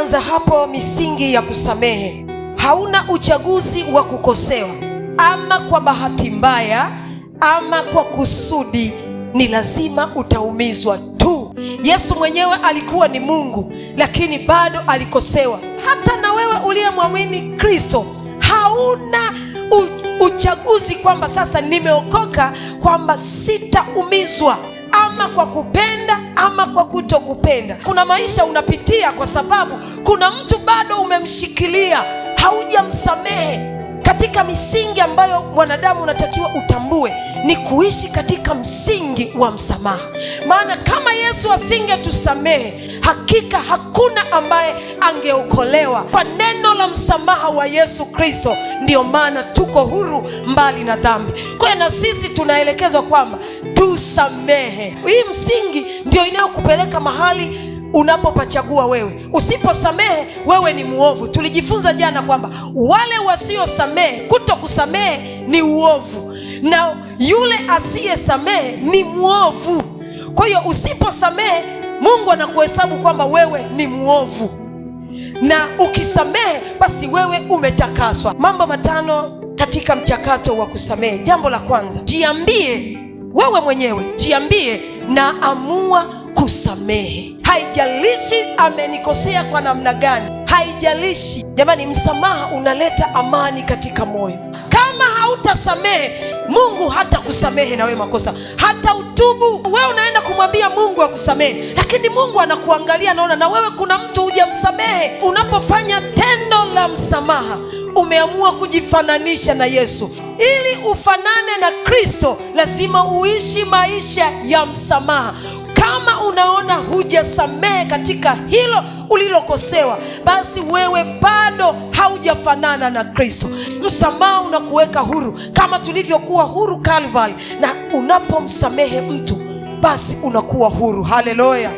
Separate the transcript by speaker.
Speaker 1: Tumeanza hapo misingi ya kusamehe. Hauna uchaguzi wa kukosewa, ama kwa bahati mbaya ama kwa kusudi, ni lazima utaumizwa tu. Yesu mwenyewe alikuwa ni Mungu, lakini bado alikosewa. Hata na wewe uliyemwamini Kristo hauna uchaguzi kwamba sasa nimeokoka, kwamba sitaumizwa, ama kwa kupenda ama kwa kutokupenda. Kuna maisha unapitia kwa sababu kuna mtu bado umemshikilia, haujamsamehe. Katika misingi ambayo mwanadamu unatakiwa utambue ni kuishi katika msingi wa msamaha. Maana kama Yesu asingetusamehe, hakika hakuna ambaye angeokolewa. Kwa neno la msamaha wa Yesu Kristo, ndio maana tuko huru mbali na dhambi. Kwa hiyo na sisi tunaelekezwa kwamba tusamehe. Hii msingi ndio inayokupeleka mahali unapopachagua wewe. Usiposamehe, wewe ni muovu. Tulijifunza jana kwamba wale wasiosamehe, kutokusamehe ni uovu, na yule asiyesamehe ni muovu. Kwa hiyo usiposamehe, Mungu anakuhesabu kwamba wewe ni muovu, na ukisamehe, basi wewe umetakaswa. Mambo 5 katika mchakato wa kusamehe. Jambo la kwanza, jiambie wewe mwenyewe, jiambie na amua kusamehe. Haijalishi amenikosea kwa namna gani, haijalishi. Jamani, msamaha unaleta amani katika moyo. Kama hautasamehe, Mungu hata kusamehe na wewe makosa, hata utubu. Wewe unaenda kumwambia Mungu akusamehe, lakini Mungu anakuangalia, naona na wewe kuna mtu hujamsamehe. Unapofanya tendo la msamaha, umeamua kujifananisha na Yesu. Ili ufanane na Kristo, lazima uishi maisha ya msamaha. Kama unaona hujasamehe katika hilo ulilokosewa, basi wewe bado haujafanana na Kristo. Msamaha unakuweka huru, kama tulivyokuwa huru Calvary, na unapomsamehe mtu basi unakuwa huru. Haleluya!